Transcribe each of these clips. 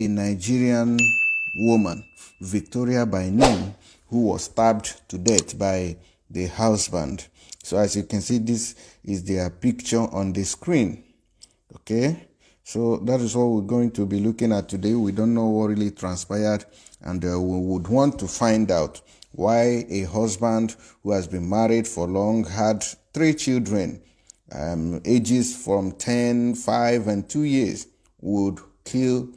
a Nigerian woman, Victoria by name, who was stabbed to death by the husband. So as you can see, this is their picture on the screen. Okay, so that is what we're going to be looking at today. We don't know what really transpired, and we would want to find out why a husband who has been married for long, had 3 children, ages from 10, 5, and 2 years, would kill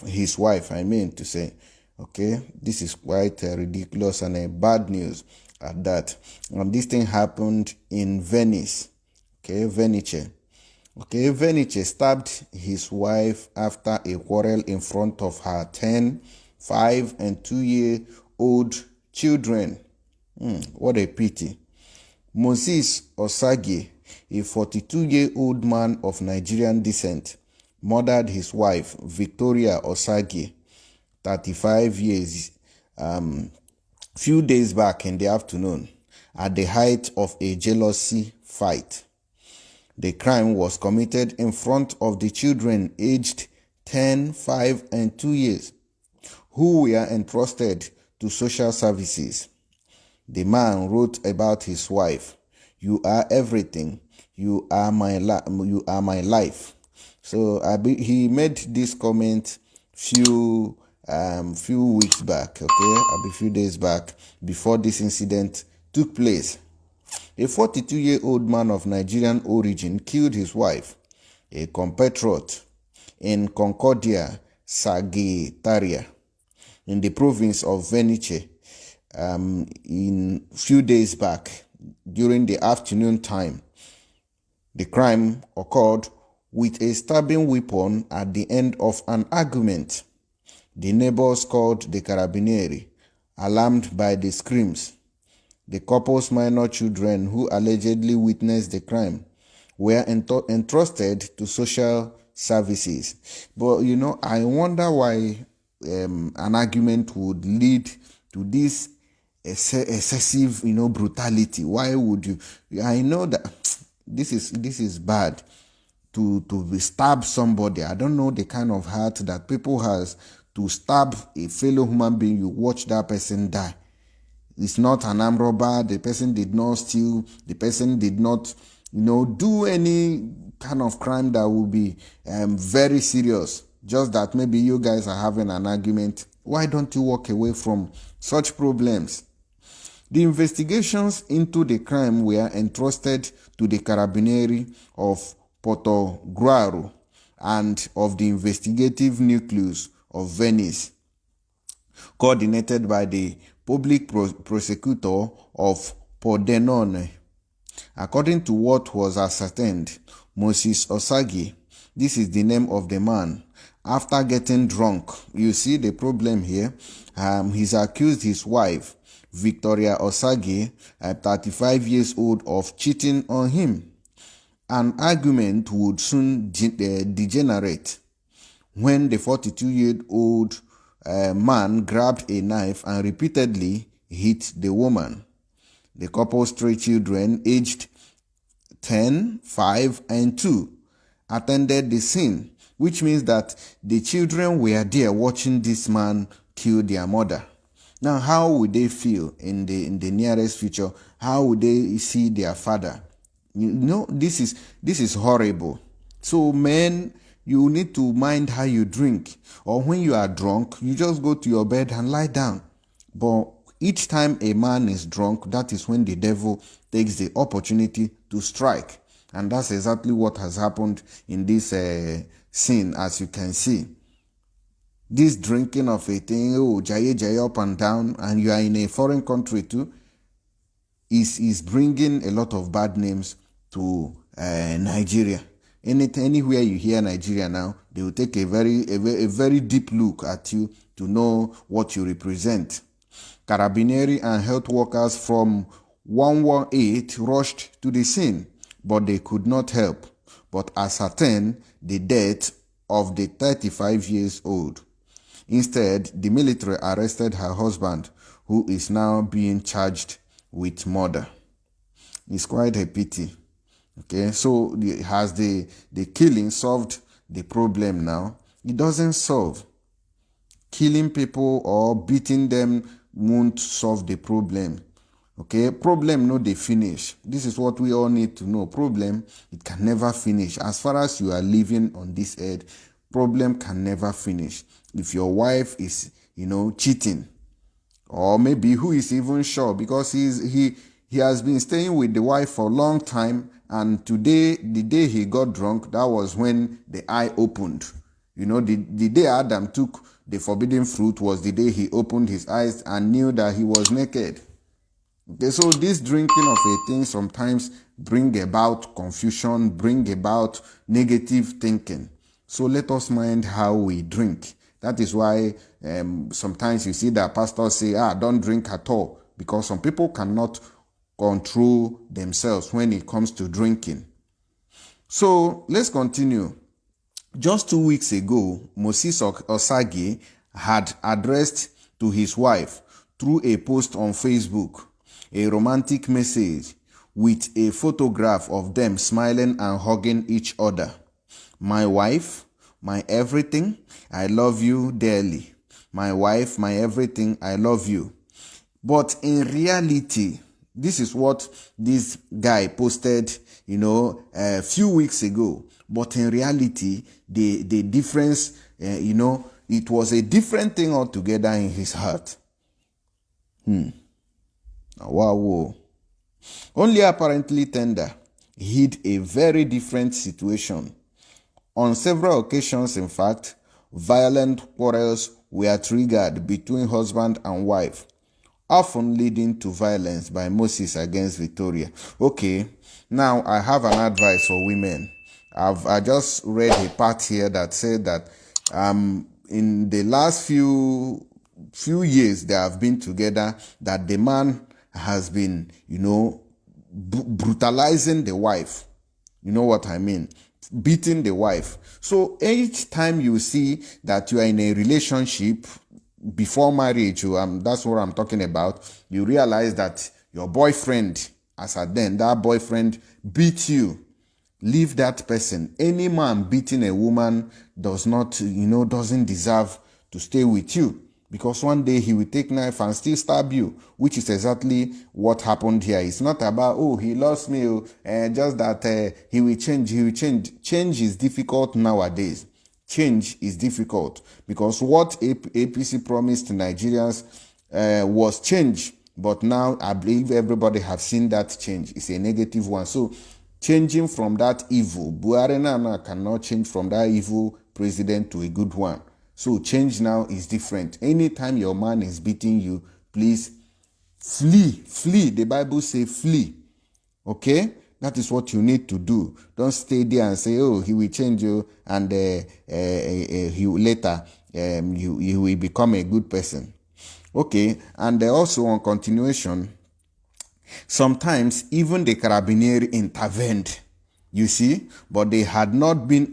his wife, I mean to say. Okay, this is quite ridiculous and bad news at that. And this thing happened in Venice. Okay, Venice. Okay, Venice stabbed his wife after a quarrel in front of her 10, 5, and 2-year-old children. What a pity. Moses Osage, a 42-year-old man of Nigerian descent, murdered his wife, Victoria Osage, 35 years, few days back in the afternoon at the height of a jealousy fight. The crime was committed in front of the children aged 10, 5, and 2 years, who were entrusted to social services. The man wrote about his wife, "You are everything. You are my life." So he made this comment few weeks back, okay, a few days back, before this incident took place. A 42-year-old man of Nigerian origin killed his wife, a compatriot, in Concordia, Sagittaria, in the province of Venice, in few days back during the afternoon time. The crime occurred with a stabbing weapon at the end of an argument. The neighbors called the Carabinieri, alarmed by the screams. The couple's minor children, who allegedly witnessed the crime, were entrusted to social services. But I wonder why an argument would lead to this excessive, brutality. Why would you? I know that this is bad to stab somebody. I don't know the kind of heart that people has to stab a fellow human being. You watch that person die. It's not an armed robber. The person did not steal. The person did not, do any kind of crime that would be very serious. Just that maybe you guys are having an argument. Why don't you walk away from such problems? The investigations into the crime were entrusted to the Carabinieri of Portogruaro and of the investigative nucleus of Venice, coordinated by the public prosecutor of Pordenone. According to what was ascertained, Moses Osage, this is the name of the man, after getting drunk, you see the problem here, he's accused his wife, Victoria Osage, 35 years old, of cheating on him. An argument would soon degenerate when the 42-year-old man grabbed a knife and repeatedly hit the woman. The couple's 3 children, aged 10, 5, and 2, attended the scene, which means that the children were there watching this man kill their mother. Now, how would they feel in the nearest future? How would they see their father? This is horrible. So, men, you need to mind how you drink. Or when you are drunk, you just go to your bed and lie down. But each time a man is drunk, that is when the devil takes the opportunity to strike. And that's exactly what has happened in this scene, as you can see. This drinking of a thing, jay up and down, and you are in a foreign country too, is bringing a lot of bad names to Nigeria. Anywhere you hear Nigeria now, they will take a very deep look at you to know what you represent. Carabinieri and health workers from 118 rushed to the scene, but they could not help but ascertain the death of the 35 years old. Instead, the military arrested her husband, who is now being charged with murder. It's quite a pity. Okay, so has the killing solved the problem now? It doesn't solve. Killing people or beating them won't solve the problem. Okay, problem no dey finish. This is what we all need to know. Problem, it can never finish. As far as you are living on this earth, problem can never finish. If your wife is, cheating, or maybe who is even sure, because he has been staying with the wife for a long time, and today, the day he got drunk, that was when the eye opened. The day Adam took the forbidden fruit was the day he opened his eyes and knew that he was naked. Okay, so this drinking of a thing sometimes bring about confusion, bring about negative thinking. So let us mind how we drink. That is why sometimes you see that pastors say, don't drink at all, because some people cannot control themselves when it comes to drinking. So let's continue. Just 2 weeks ago, Moses Osage had addressed to his wife through a post on Facebook a romantic message with a photograph of them smiling and hugging each other. My wife, my everything, I love you dearly. My wife, my everything, I love you. But in reality, this is what this guy posted, a few weeks ago. But in reality, the difference, it was a different thing altogether in his heart. Wow. Only apparently tender hid a very different situation. On several occasions, in fact, violent quarrels were triggered between husband and wife, often leading to violence by Moses against Victoria. Okay, now I have an advice for women. I just read a part here that said that in the last few years they have been together, that the man has been, brutalizing the wife. You know what I mean? Beating the wife. So each time you see that you are in a relationship before marriage, that's what I'm talking about, you realize that your boyfriend, as at then, that boyfriend beat you. Leave that person. Any man beating a woman doesn't deserve to stay with you, because one day he will take knife and still stab you, which is exactly what happened here. It's not about, he lost me, just that he will change. Change is difficult nowadays. Change is difficult, because what APC promised Nigerians was change. But now I believe everybody have seen that change. It's a negative one. So changing from that evil, Buhari Nana cannot change from that evil president to a good one. So change now is different. Anytime your man is beating you, please flee. The Bible says flee. Okay? That is what you need to do. Don't stay there and say, he will change you, and he later you will become a good person. Okay? And also on continuation, sometimes even the Carabinieri intervened. You see, but they had not been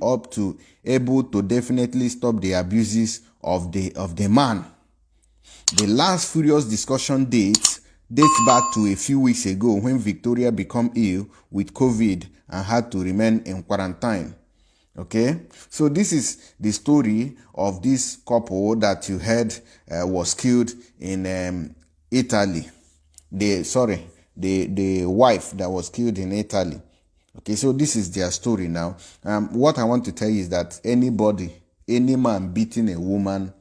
able to definitely stop the abuses of the man. The last furious discussion dates back to a few weeks ago, when Victoria became ill with COVID and had to remain in quarantine. Okay, so this is the story of this couple that you heard was killed in Italy. The wife that was killed in Italy. Okay, so this is their story now. What I want to tell you is that any man beating a woman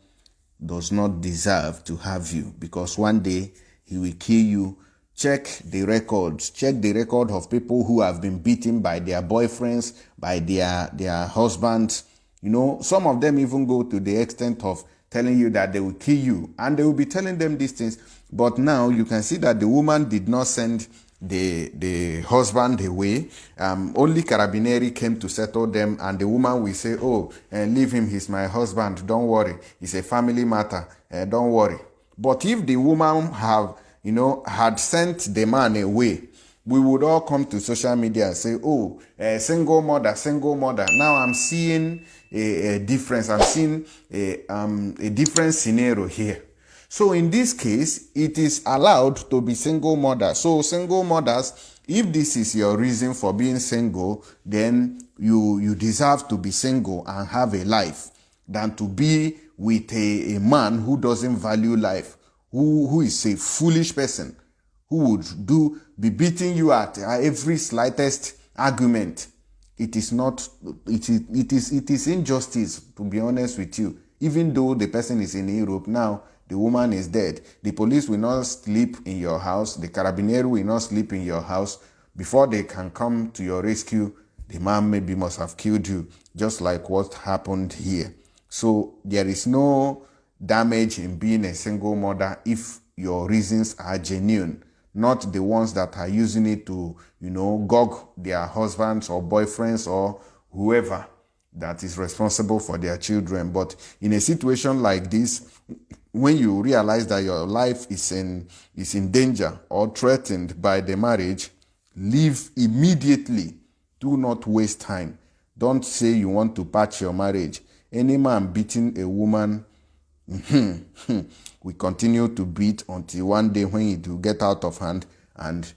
does not deserve to have you, because one day he will kill you. Check the records. Check the record of people who have been beaten by their boyfriends, by their husbands. Some of them even go to the extent of telling you that they will kill you, and they will be telling them these things. But now you can see that the woman did not send the husband away. Only Carabinieri came to settle them, and the woman will say, leave him, he's my husband, don't worry, it's a family matter, don't worry. But if the woman had sent the man away, we would all come to social media and say, single mother. Now I'm seeing a difference. I'm seeing a different scenario here. So in this case, it is allowed to be single mother. So single mothers, if this is your reason for being single, then you deserve to be single and have a life. than to be with a man who doesn't value life, who is a foolish person, who would be beating you at every slightest argument. It is not, it is injustice, to be honest with you. Even though the person is in Europe now, the woman is dead. The police will not sleep in your house. The carabinieri will not sleep in your house. Before they can come to your rescue, the man maybe must have killed you, just like what happened here. So there is no damage in being a single mother if your reasons are genuine, not the ones that are using it to, gog their husbands or boyfriends or whoever that is responsible for their children. But in a situation like this, when you realize that your life is in danger or threatened by the marriage, leave immediately. Do not waste time. Don't say you want to patch your marriage. Any man beating a woman will continue to beat until one day when it will get out of hand and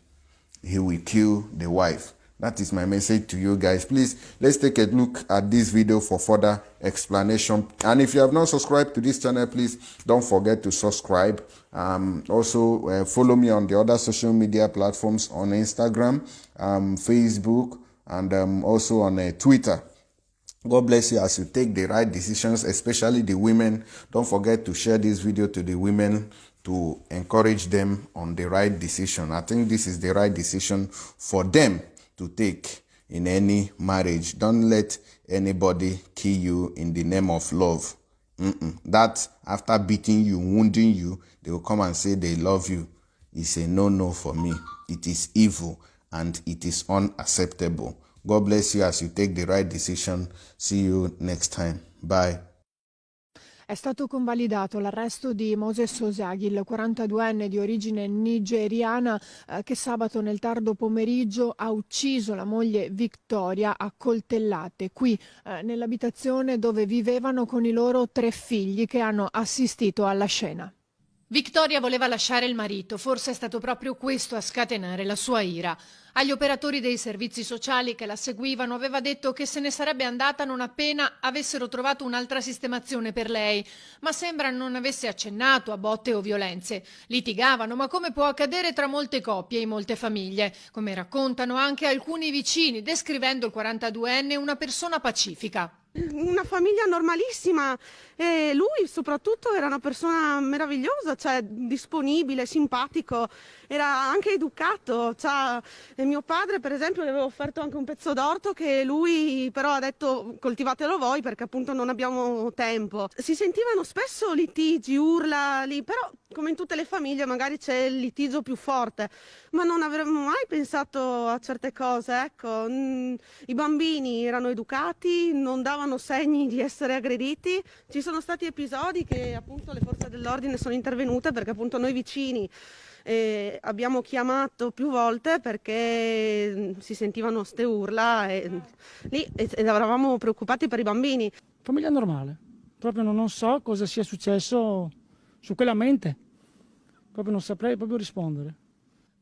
he will kill the wife. That is my message to you guys. Please, let's take a look at this video for further explanation. And if you have not subscribed to this channel, please don't forget to subscribe. Also, follow me on the other social media platforms on Instagram, Facebook, and also on Twitter. God bless you as you take the right decisions, especially the women. Don't forget to share this video to the women to encourage them on the right decision. I think this is the right decision for them to take in any marriage. Don't let anybody kill you in the name of love. That after beating you, wounding you, they will come and say they love you. It's a no for me. It is evil and it is unacceptable. God bless you as you take the right decision. See you next time. Bye. È stato convalidato l'arresto di Moses Oseaghi, il 42enne di origine nigeriana che sabato nel tardo pomeriggio ha ucciso la moglie Victoria a coltellate qui nell'abitazione dove vivevano con i loro 3 figli che hanno assistito alla scena. Victoria voleva lasciare il marito, forse è stato proprio questo a scatenare la sua ira. Agli operatori dei servizi sociali che la seguivano aveva detto che se ne sarebbe andata non appena avessero trovato un'altra sistemazione per lei, ma sembra non avesse accennato a botte o violenze. Litigavano, ma come può accadere tra molte coppie e in molte famiglie, come raccontano anche alcuni vicini, descrivendo il 42enne una persona pacifica. Una famiglia normalissima e lui soprattutto era una persona meravigliosa, cioè disponibile, simpatico, era anche educato. Mio padre per esempio le aveva offerto anche un pezzo d'orto che lui però ha detto coltivatelo voi perché appunto non abbiamo tempo. Si sentivano spesso litigi, urla lì, però come in tutte le famiglie magari c'è il litigio più forte, ma non avremmo mai pensato a certe cose, ecco. I bambini erano educati, non davano segni di essere aggrediti. Ci sono stati episodi che appunto le forze dell'ordine sono intervenute perché appunto noi vicini abbiamo chiamato più volte perché si sentivano ste urla ed eravamo preoccupati per i bambini. Famiglia normale, proprio non so cosa sia successo su quella mente, proprio non saprei proprio rispondere.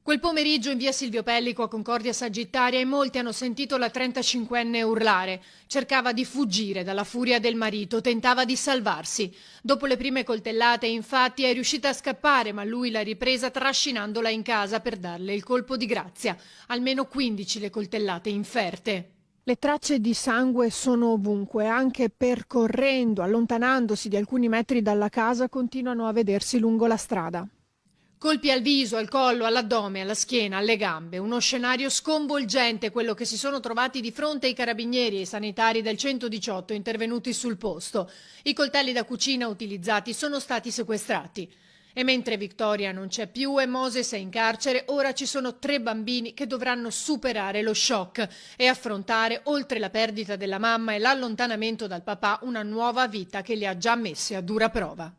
Quel pomeriggio in via Silvio Pellico a Concordia Sagittaria in molti hanno sentito la 35enne urlare. Cercava di fuggire dalla furia del marito, tentava di salvarsi. Dopo le prime coltellate, infatti, è riuscita a scappare, ma lui l'ha ripresa trascinandola in casa per darle il colpo di grazia. Almeno 15 le coltellate inferte. Le tracce di sangue sono ovunque, anche percorrendo, allontanandosi di alcuni metri dalla casa, continuano a vedersi lungo la strada. Colpi al viso, al collo, all'addome, alla schiena, alle gambe. Uno scenario sconvolgente quello che si sono trovati di fronte i carabinieri e i sanitari del 118 intervenuti sul posto. I coltelli da cucina utilizzati sono stati sequestrati. E mentre Victoria non c'è più e Moses è in carcere, ora ci sono 3 bambini che dovranno superare lo shock e affrontare, oltre la perdita della mamma e l'allontanamento dal papà, una nuova vita che li ha già messi a dura prova.